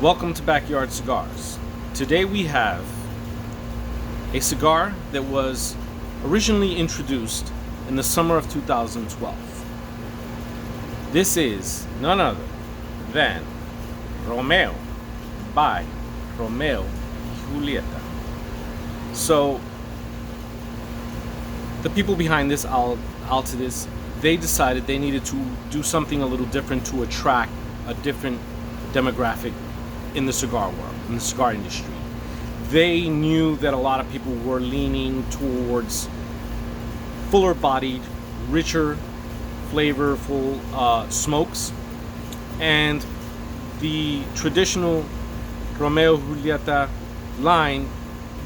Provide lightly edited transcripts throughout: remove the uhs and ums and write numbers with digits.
Welcome to Backyard Cigars. Today we have a cigar that was originally introduced in the summer of 2012. This is none other than Romeo by Romeo y Julieta. So the people behind this Altadis, they decided they needed to do something a little different to attract a different demographic in the cigar world, in the cigar industry. They knew that a lot of people were leaning towards fuller bodied, richer, flavorful smokes, and the traditional Romeo Julieta line,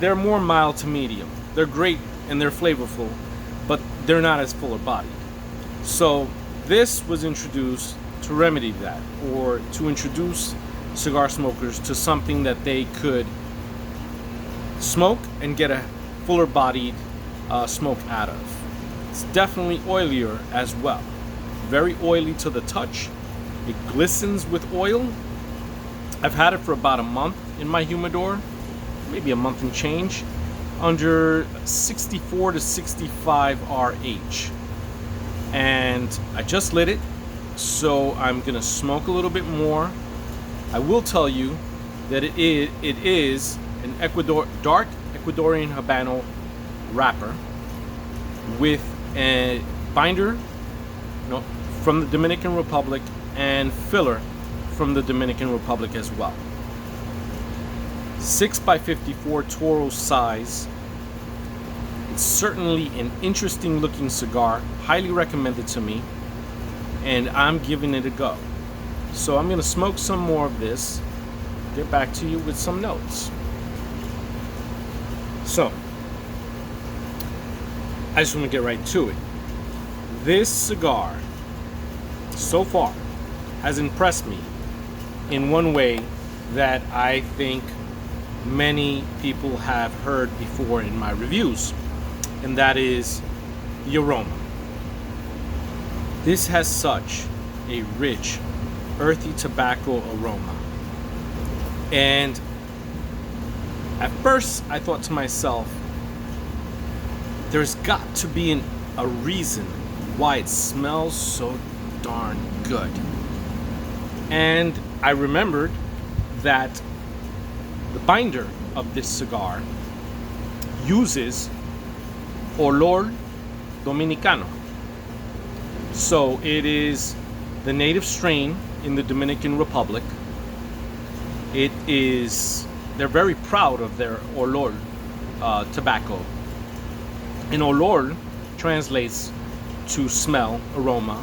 they're more mild to medium. They're great and they're flavorful, but they're not as fuller bodied. So this was introduced to remedy that, or to introduce cigar smokers to something that they could smoke and get a fuller bodied smoke out of. It's definitely oilier as well. Very oily to the touch. It glistens with oil. I've had it for about a month in my humidor, maybe a month and change, under 64 to 65 RH. And I just lit it, so I'm gonna smoke a little bit more. I will tell you that it is an dark Ecuadorian Habano wrapper with a binder from the Dominican Republic and filler from the Dominican Republic as well. 6x54 Toro size. It's certainly an interesting looking cigar, highly recommended to me, and I'm giving it a go. So I'm going to smoke some more of this, get back to you with some notes. So, I just want to get right to it. This cigar, so far, has impressed me in one way that I think many people have heard before in my reviews, and that is the aroma. This has such a rich, earthy tobacco aroma. And at first I thought to myself, there's got to be a reason why it smells so darn good. And I remembered that the binder of this cigar uses Olor Dominicano. So it is the native strain in the Dominican Republic. They're very proud of their Olor tobacco. And Olor translates to smell, aroma.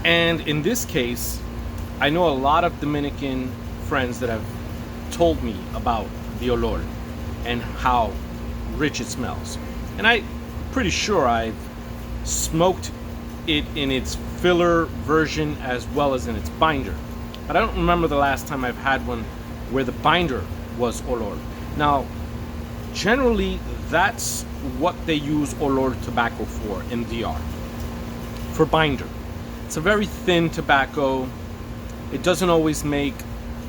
And in this case, I know a lot of Dominican friends that have told me about the Olor and how rich it smells. And I'm pretty sure I've smoked it in its filler version as well as in its binder. But I don't remember the last time I've had one where the binder was Olor. Now, generally, that's what they use Olor tobacco for in DR. For binder. It's a very thin tobacco. It doesn't always make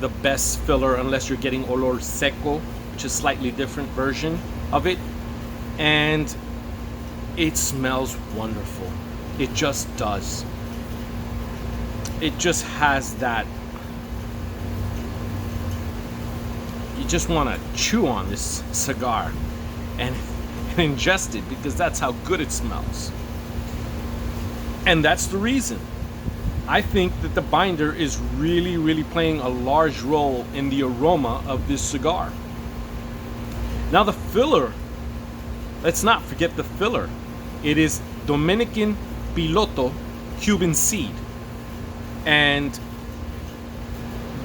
the best filler unless you're getting Olor seco, which is a slightly different version of it. And it smells wonderful. It just does. It just has that. You just want to chew on this cigar and ingest it because that's how good it smells. And that's the reason. I think that the binder is really, really playing a large role in the aroma of this cigar. Now the filler, let's not forget the filler. It is Dominican Piloto Cuban seed. And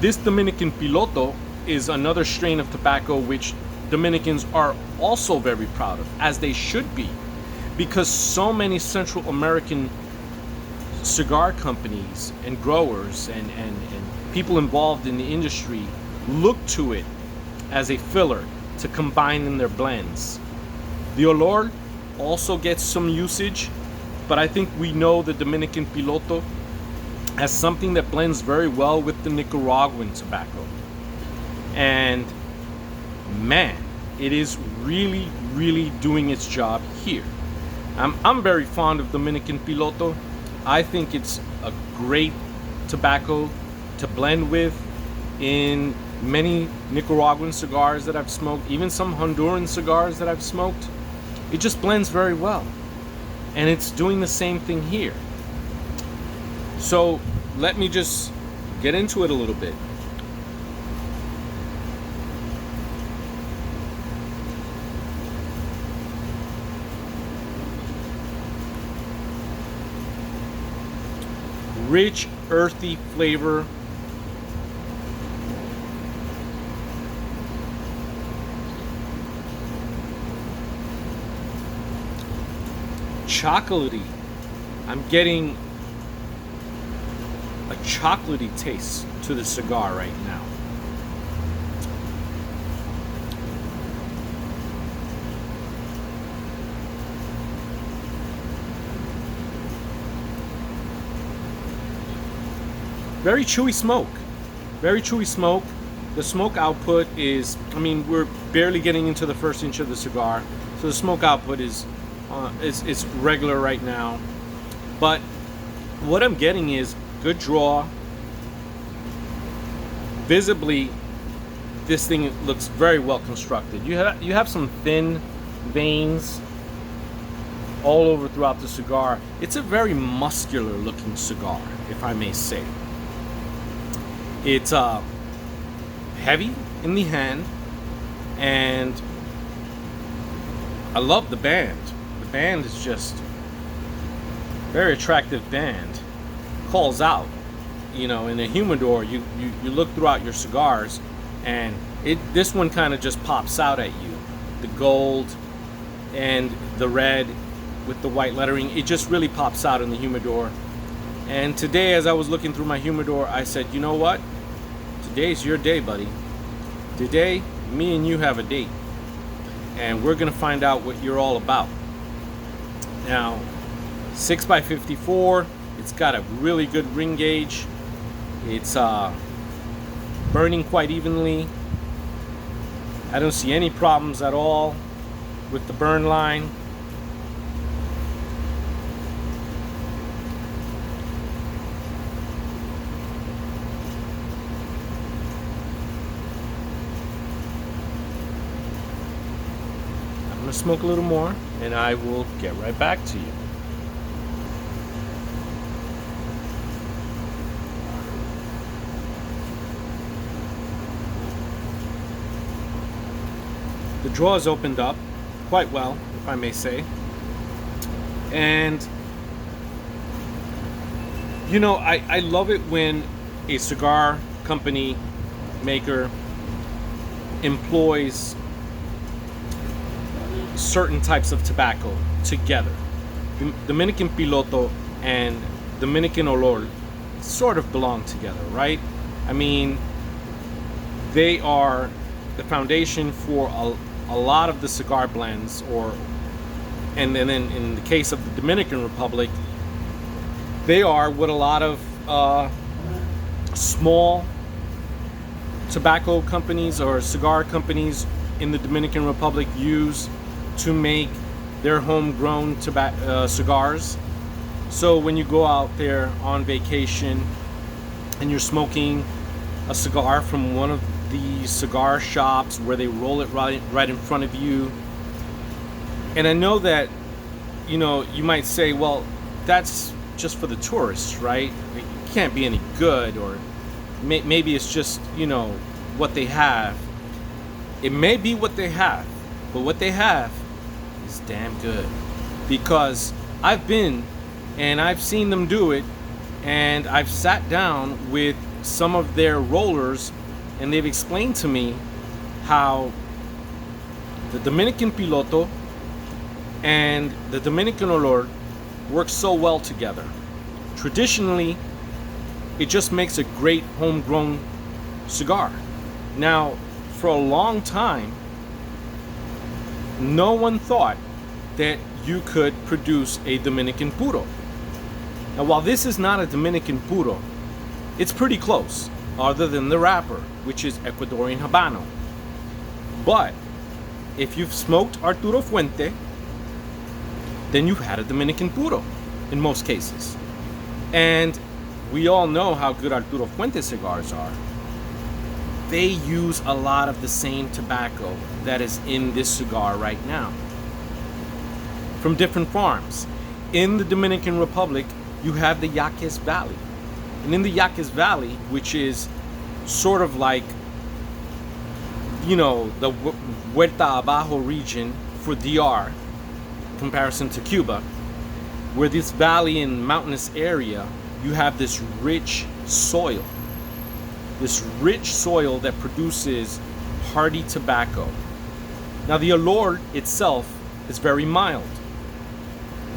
this Dominican Piloto is another strain of tobacco which Dominicans are also very proud of, as they should be, because so many Central American cigar companies and growers and people involved in the industry look to it as a filler to combine in their blends. The Olor also gets some usage, but I think we know the Dominican Piloto as something that blends very well with the Nicaraguan tobacco. And man, it is really, really doing its job here. I'm very fond of Dominican Piloto. I think it's a great tobacco to blend with in many Nicaraguan cigars that I've smoked, even some Honduran cigars that I've smoked. It just blends very well. And it's doing the same thing here. So let me just get into it a little bit. Rich, earthy flavor. Chocolatey. I'm getting a chocolatey taste to the cigar right now. Very chewy smoke. Very chewy smoke. The smoke output is, I mean, we're barely getting into the first inch of the cigar, so the smoke output is regular right now. But what I'm getting is good draw. Visibly, this thing looks very well constructed. You have some thin veins all over throughout the cigar. It's a very muscular looking cigar, if I may say. It's heavy in the hand, and I love the band. The band is just very attractive band. Calls out, you know, in a humidor. You look throughout your cigars, and this one kind of just pops out at you. The gold and the red with the white lettering, it just really pops out in the humidor. And today, as I was looking through my humidor, I said, you know what? Today's your day, buddy. Today, me and you have a date, and we're gonna find out what you're all about. Now, 6x54. It's got a really good ring gauge. It's burning quite evenly. I don't see any problems at all with the burn line. I'm gonna smoke a little more, and I will get right back to you. The draw is opened up quite well, if I may say. And, you know, I love it when a cigar company maker employs certain types of tobacco together. Dominican Piloto and Dominican Olor sort of belong together, right? I mean, they are the foundation for a lot of the cigar blends, and then in the case of the Dominican Republic, they are what a lot of small tobacco companies or cigar companies in the Dominican Republic use to make their homegrown cigars. So when you go out there on vacation and you're smoking a cigar from one of the cigar shops where they roll it right in front of you, and I know that, you know, you might say, well, that's just for the tourists, right? It can't be any good, or maybe it's just, you know, what they have. It may be what they have, but what they have is damn good, because I've been and I've seen them do it, and I've sat down with some of their rollers, and they've explained to me how the Dominican Piloto and the Dominican Olor work so well together. Traditionally, it just makes a great homegrown cigar. Now, for a long time, no one thought that you could produce a Dominican Puro. Now, while this is not a Dominican puro, it's pretty close, other than the wrapper, which is Ecuadorian Habano. But if you've smoked Arturo Fuente, then you've had a Dominican puro in most cases. And we all know how good Arturo Fuente cigars are. They use a lot of the same tobacco that is in this cigar right now, from different farms. In the Dominican Republic, you have the Yaquis Valley. And in the Yaquis Valley, which is sort of like, you know, the Huerta Abajo region for DR, in comparison to Cuba, where this valley and mountainous area, you have this rich soil. This rich soil that produces hardy tobacco. Now, the olor itself is very mild.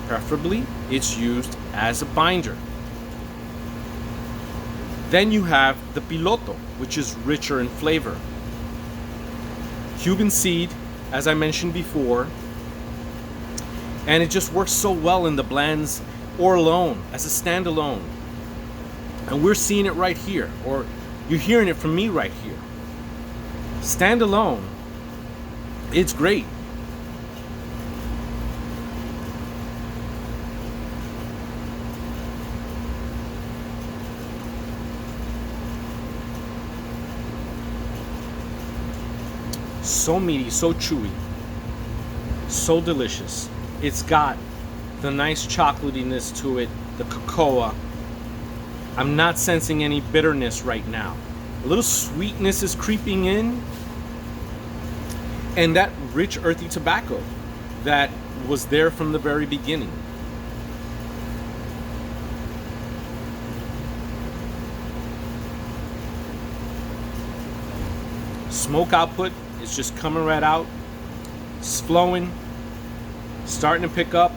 Preferably, it's used as a binder. Then you have the piloto, which is richer in flavor. Cuban seed, as I mentioned before, and it just works so well in the blends or alone, as a standalone. And we're seeing it right here, or you're hearing it from me right here. Standalone, it's great. So meaty, so chewy, so delicious. It's got the nice chocolatiness to it, the cocoa. I'm not sensing any bitterness right now. A little sweetness is creeping in, and that rich earthy tobacco that was there from the very beginning. Smoke output is just coming right out. It's flowing, starting to pick up.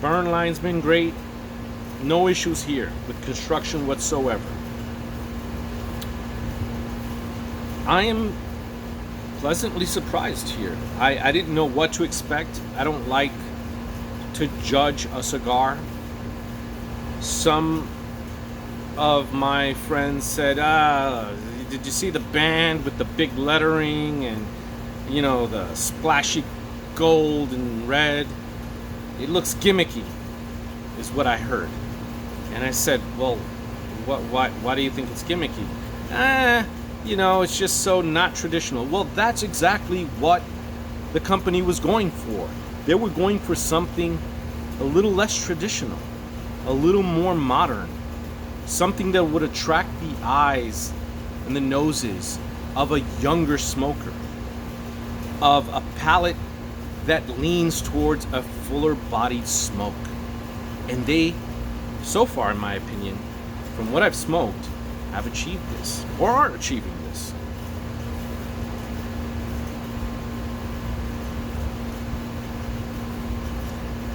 Burn line's been great. No issues here with construction whatsoever. I am pleasantly surprised here. I didn't know what to expect. I don't like to judge a cigar. Some of my friends said, did you see the band with the big lettering and, you know, the splashy gold and red? It looks gimmicky, is what I heard. And I said, well, why do you think it's gimmicky? You know, it's just so not traditional. Well, that's exactly what the company was going for. They were going for something a little less traditional, a little more modern, something that would attract the eyes and the noses of a younger smoker, of a palate that leans towards a fuller bodied smoke. And they, so far in my opinion, from what I've smoked, have achieved this, or are achieving this.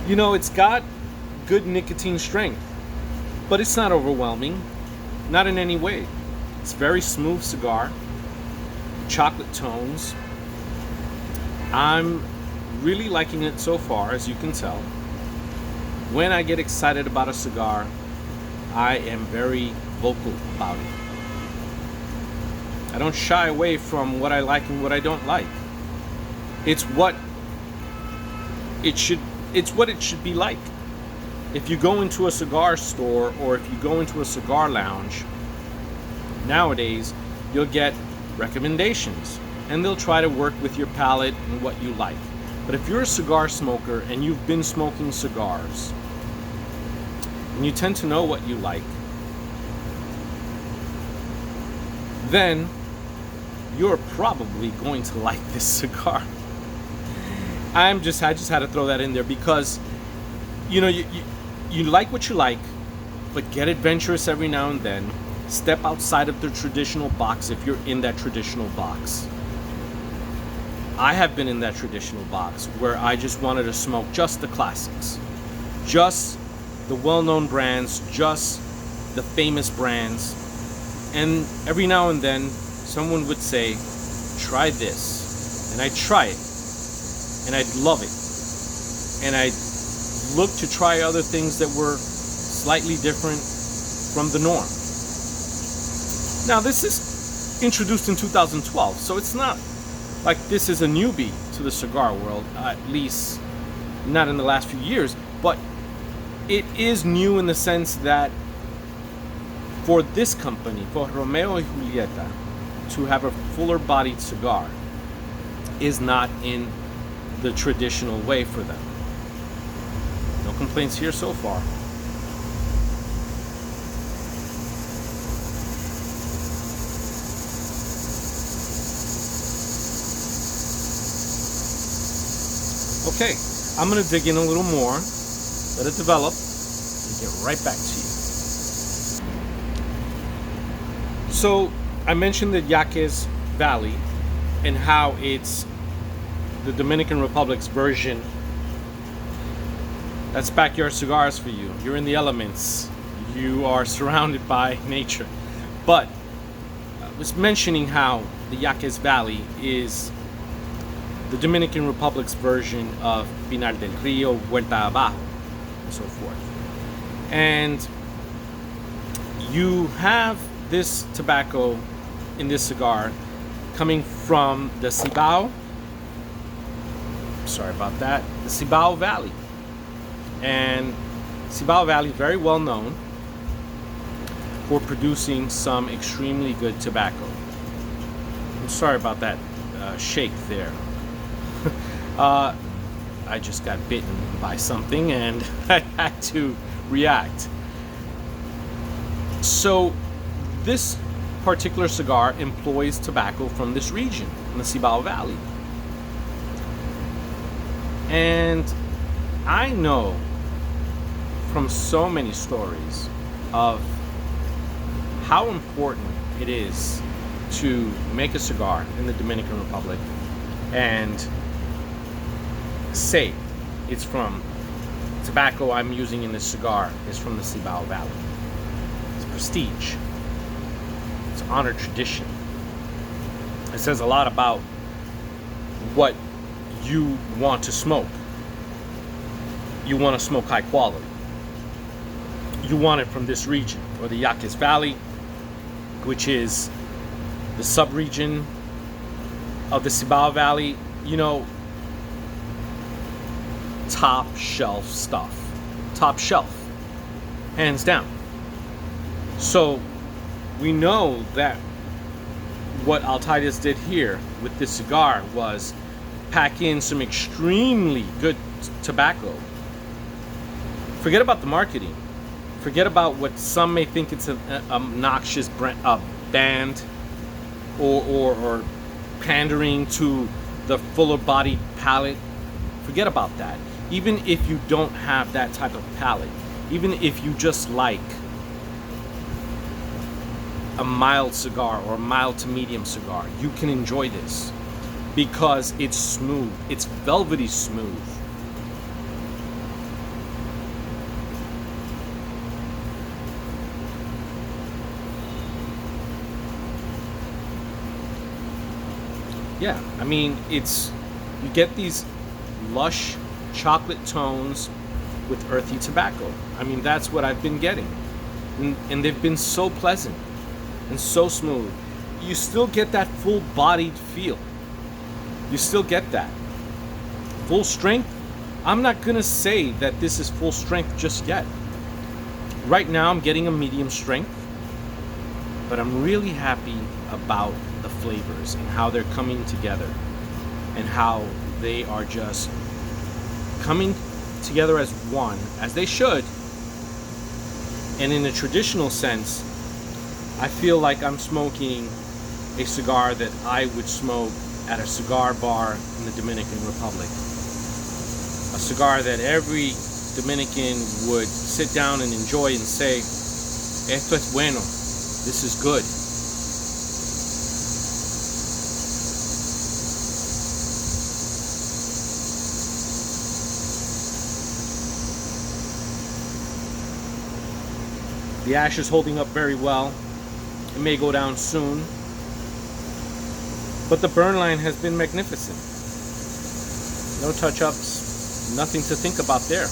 You know, it's got good nicotine strength, but it's not overwhelming, not in any way. It's a very smooth cigar, chocolate tones. I'm really liking it so far, as you can tell. When I get excited about a cigar, I am very vocal about it. I don't shy away from what I like and what I don't like. It's what it should be like. If you go into a cigar store or if you go into a cigar lounge, nowadays you'll get recommendations and they'll try to work with your palate and what you like. But if you're a cigar smoker and you've been smoking cigars and you tend to know what you like, then you're probably going to like this cigar. I just had to throw that in there because, you know, you like what you like, but get adventurous every now and then. Step outside of the traditional box if you're in that traditional box. I have been in that traditional box where I just wanted to smoke just the classics, just the well-known brands, just the famous brands. And every now and then someone would say, try this, and I'd try it and I'd love it, and I'd look to try other things that were slightly different from the norm. Now, this is introduced in 2012, so it's not like this is a newbie to the cigar world, at least not in the last few years, but it is new in the sense that for this company, for Romeo and Julieta, to have a fuller bodied cigar is not in the traditional way for them. No complaints here so far. Okay, I'm gonna dig in a little more, let it develop, and get right back to you. So, I mentioned the Yaquez Valley and how it's the Dominican Republic's version. That's backyard cigars for you. You're in the elements. You are surrounded by nature. But I was mentioning how the Yaquez Valley is the Dominican Republic's version of Pinar del Rio, Vuelta Abajo, and so forth. And you have this tobacco in this cigar coming from the Cibao, sorry about that, the Cibao Valley. And Cibao Valley, very well known for producing some extremely good tobacco. I'm sorry about that shake there. I just got bitten by something and I had to react. So this particular cigar employs tobacco from this region, in the Cibao Valley. And I know from so many stories of how important it is to make a cigar in the Dominican Republic and say it's from tobacco I'm using in this cigar is from the Cibao Valley. It's prestige. It's honored tradition. It says a lot about what you want to smoke. You want to smoke high quality. You want it from this region, or the Yaquez Valley, which is the sub-region of the Cibao Valley. You know, top shelf stuff. Top shelf. Hands down. So we know that what Altaides did here with this cigar was pack in some extremely good tobacco. Forget about the marketing. Forget about what some may think it's an obnoxious band or pandering to the fuller bodied palate. Forget about that. Even if you don't have that type of palate, even if you just like a mild cigar or a mild to medium cigar, you can enjoy this because it's smooth. It's velvety smooth. Yeah, I mean, you get these lush chocolate tones with earthy tobacco. I mean, that's what I've been getting. And they've been so pleasant and so smooth. You still get that full-bodied feel. You still get that. Full strength, I'm not gonna say that this is full strength just yet. Right now I'm getting a medium strength, but I'm really happy about the flavors and how they're coming together and how they are just coming together as one, as they should. And in a traditional sense, I feel like I'm smoking a cigar that I would smoke at a cigar bar in the Dominican Republic. A cigar that every Dominican would sit down and enjoy and say, esto es bueno, this is good. The ash is holding up very well. It may go down soon. But the burn line has been magnificent. No touch-ups, nothing to think about there.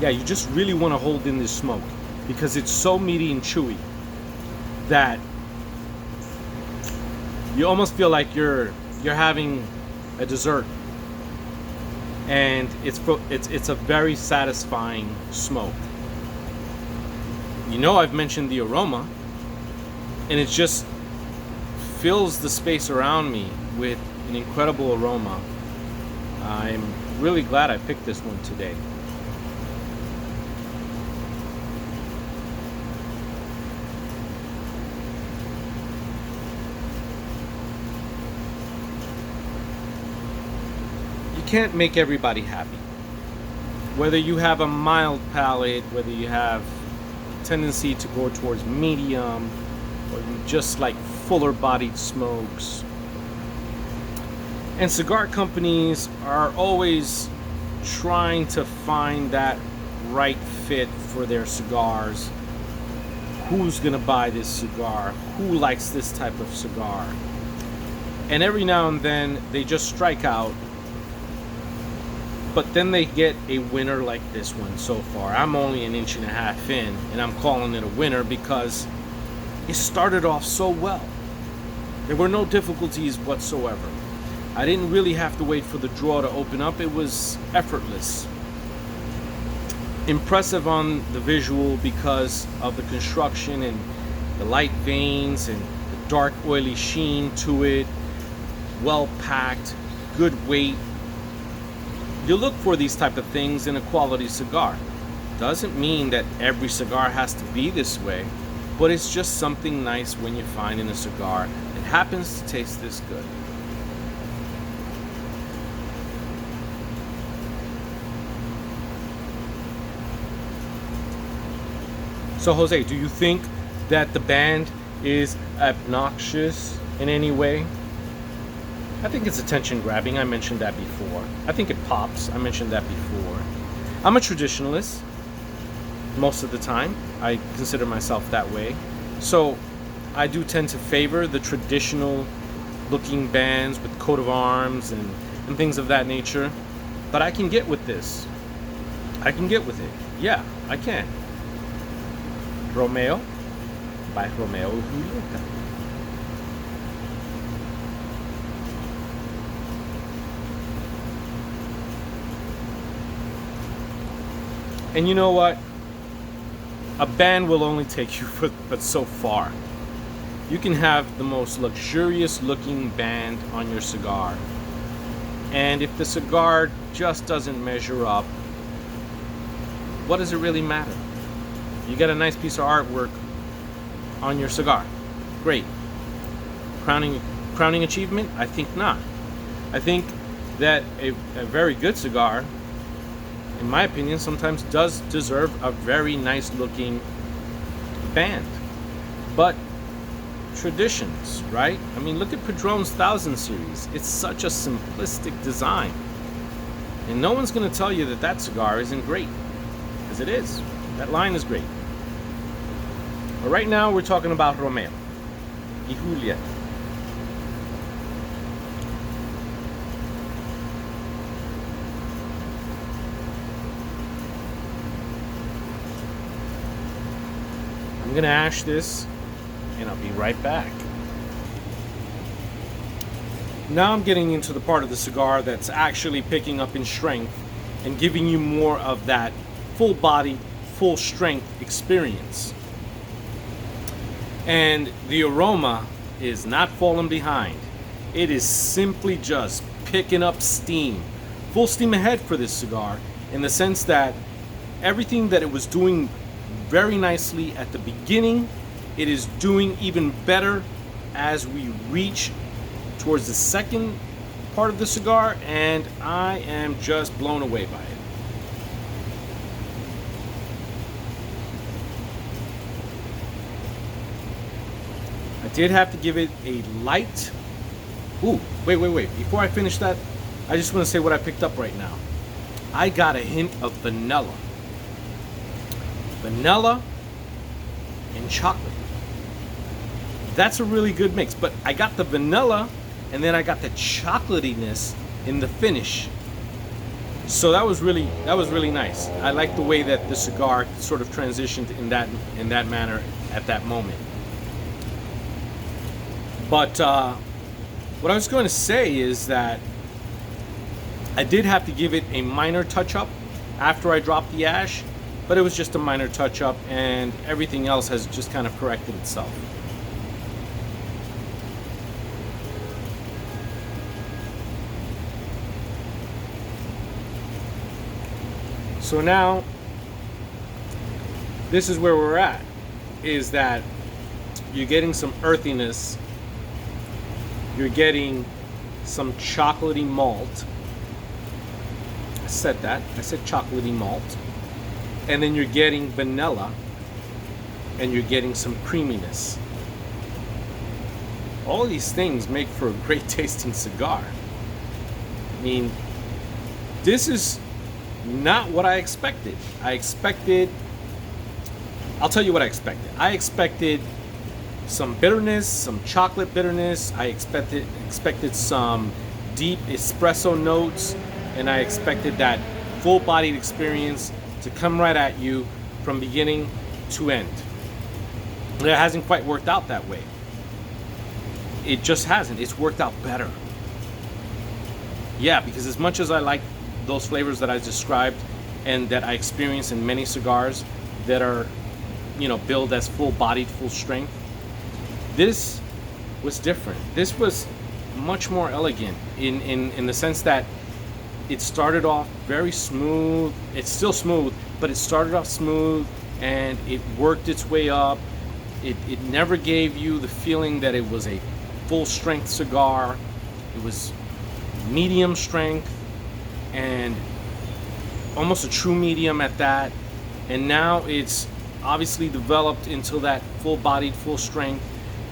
Yeah, you just really want to hold in this smoke because it's so meaty and chewy that you almost feel like you're having a dessert, and it's a very satisfying smoke. You know, I've mentioned the aroma, and it just fills the space around me with an incredible aroma. I'm really glad I picked this one today. You can't make everybody happy. Whether you have a mild palate, whether you have a tendency to go towards medium, or you just like fuller bodied smokes. And cigar companies are always trying to find that right fit for their cigars. Who's gonna buy this cigar? Who likes this type of cigar? And every now and then they just strike out, but then they get a winner like this one so far. I'm only an inch and a half in, and I'm calling it a winner because it started off so well. There were no difficulties whatsoever. I didn't really have to wait for the drawer to open up. It was effortless. Impressive on the visual because of the construction and the light veins and the dark oily sheen to it. Well packed, good weight. You look for these type of things in a quality cigar. Doesn't mean that every cigar has to be this way, but it's just something nice when you find in a cigar that happens to taste this good. So Jose, do you think that the band is obnoxious in any way? I think it's attention grabbing. I mentioned that before. I think it pops. I mentioned that before. I'm a traditionalist most of the time. I consider myself that way. So I do tend to favor the traditional looking bands with coat of arms and things of that nature. But I can get with this. I can get with it. Yeah, I can. Romeo by Romeo and Julieta. And you know what? A band will only take you but so far. You can have the most luxurious looking band on your cigar, and if the cigar just doesn't measure up, what does it really matter? You got a nice piece of artwork on your cigar. Great. Crowning achievement? I think not. I think that a very good cigar, in my opinion, sometimes does deserve a very nice looking band. But traditions, right? I mean, look at Padron's 1000 series. It's such a simplistic design. And no one's going to tell you that that cigar isn't great, because it is. That line is great. But right now we're talking about Romeo y Julieta. I'm going to ash this, and I'll be right back. Now I'm getting into the part of the cigar that's actually picking up in strength and giving you more of that full body, full strength experience. And the aroma is not falling behind. It is simply just picking up steam. Full steam ahead for this cigar, in the sense that everything that it was doing very nicely at the beginning, it is doing even better as we reach towards the second part of the cigar, and I am just blown away by it. I did have to give it a light. Ooh, wait. Before I finish that, I just want to say what I picked up right now. I got a hint of vanilla. Vanilla and chocolate. That's a really good mix. But I got the vanilla, and then I got the chocolatiness in the finish. So that was really nice. I like the way that the cigar sort of transitioned in that manner at that moment. But what I was going to say is that I did have to give it a minor touch up after I dropped the ash, but it was just a minor touch up, and everything else has just kind of corrected itself. So now, this is where we're at, is that you're getting some earthiness, you're getting some chocolatey malt. I said chocolatey malt. And then you're getting vanilla, and you're getting some creaminess. All these things make for a great tasting cigar. I mean, this is not what I expected. I'll tell you what I expected. I expected some bitterness, some chocolate bitterness. I expected some deep espresso notes, and I expected that full-bodied experience to come right at you from beginning to end. It hasn't quite worked out that way. It just hasn't. It's worked out better. Yeah, because as much as I like those flavors that I described and that I experience in many cigars that are, billed as full-bodied, full strength, this was different. This was much more elegant in the sense that it started off very smooth. It's still smooth, but it started off smooth and it worked its way up. It never gave you the feeling that it was a full strength cigar. It was medium strength and almost a true medium at that. And now it's obviously developed into that full-bodied, full strength,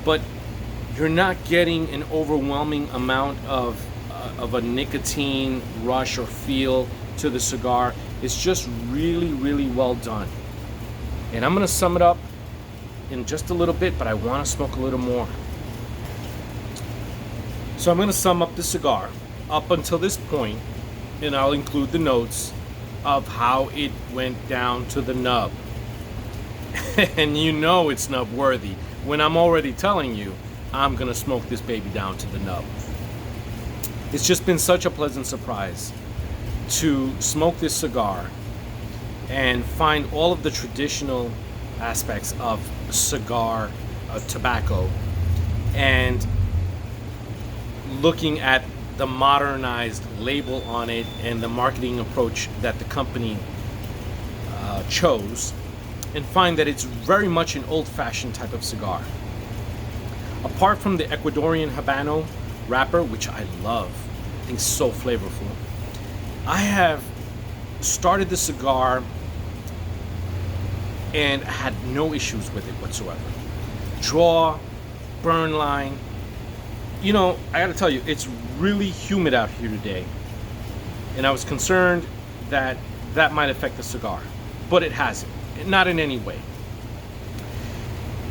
but you're not getting an overwhelming amount of a nicotine rush or feel to the cigar. It's just really, really well done. And I'm gonna sum it up in just a little bit, but I want to smoke a little more. So I'm gonna sum up the cigar up until this point, and I'll include the notes of how it went down to the nub. And it's nub worthy when I'm already telling you I'm gonna smoke this baby down to the nub. It's just been such a pleasant surprise to smoke this cigar and find all of the traditional aspects of cigar tobacco, and looking at the modernized label on it and the marketing approach that the company chose, and find that it's very much an old-fashioned type of cigar. Apart from the Ecuadorian Habano wrapper, which I love, I think it's so flavorful, I have started the cigar and had no issues with it whatsoever. Draw, burn line. I gotta tell you, it's really humid out here today, and I was concerned that might affect the cigar, but it hasn't, not in any way.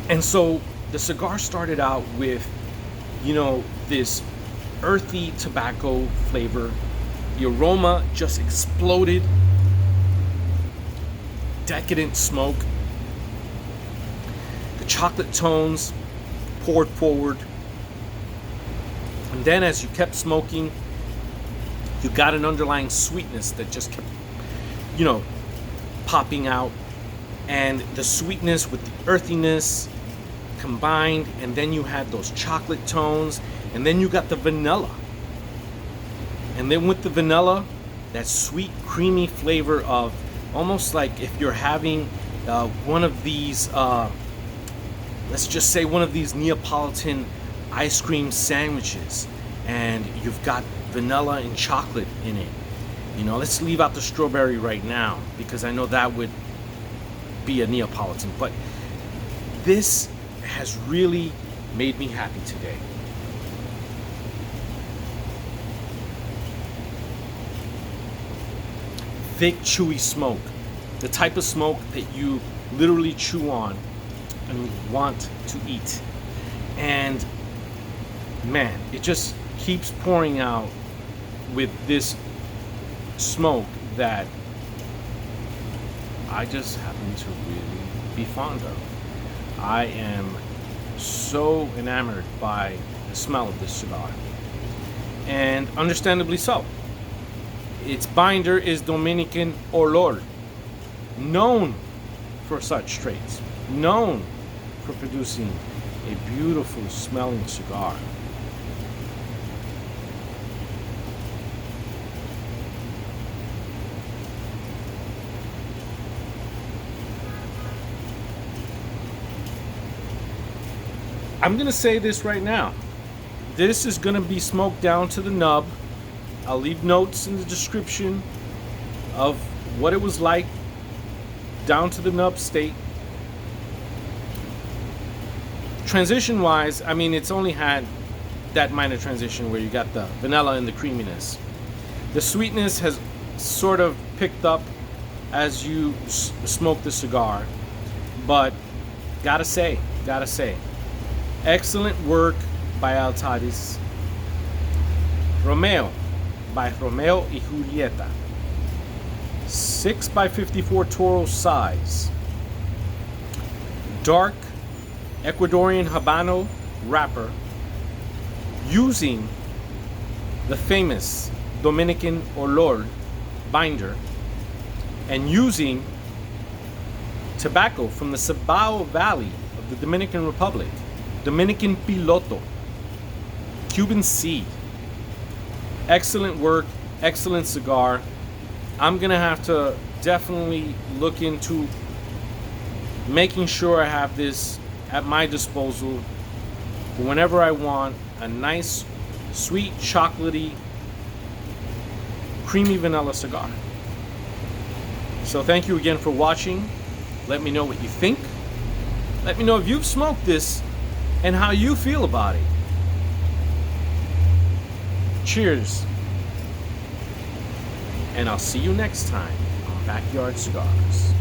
And so the cigar started out with, this earthy tobacco flavor. The aroma just exploded. Decadent smoke. The chocolate tones poured forward. And then as you kept smoking, you got an underlying sweetness that just kept, popping out. And the sweetness with the earthiness combined, and then you had those chocolate tones, and then you got the vanilla. And then with the vanilla, that sweet, creamy flavor of almost like if you're having one of these, let's just say one of these Neapolitan ice cream sandwiches, and you've got vanilla and chocolate in it. Let's leave out the strawberry right now, because I know that would be a Neapolitan, but this has really made me happy today. Thick, chewy smoke, the type of smoke that you literally chew on and want to eat. And man, it just keeps pouring out with this smoke that I just happen to really be fond of. I am so enamored by the smell of this cigar, and understandably so. Its binder is Dominican Olor, known for such traits, known for producing a beautiful smelling cigar. I'm gonna say this right now. This is gonna be smoked down to the nub. I'll leave notes in the description of what it was like down to the nub state. Transition wise, I mean, it's only had that minor transition where you got the vanilla and the creaminess. The sweetness has sort of picked up as you smoke the cigar, but gotta say, excellent work by Altadis. Romeo by Romeo y Julieta. 6x54 Toro size. Dark Ecuadorian Habano wrapper using the famous Dominican Olor binder and using tobacco from the Cibao Valley of the Dominican Republic, Dominican Piloto, Cuban seed. Excellent work, excellent cigar. I'm gonna have to definitely look into making sure I have this at my disposal for whenever I want a nice, sweet, chocolatey, creamy vanilla cigar. So thank you again for watching. Let me know what you think. Let me know if you've smoked this and how you feel about it. Cheers. And I'll see you next time on Backyard Cigars.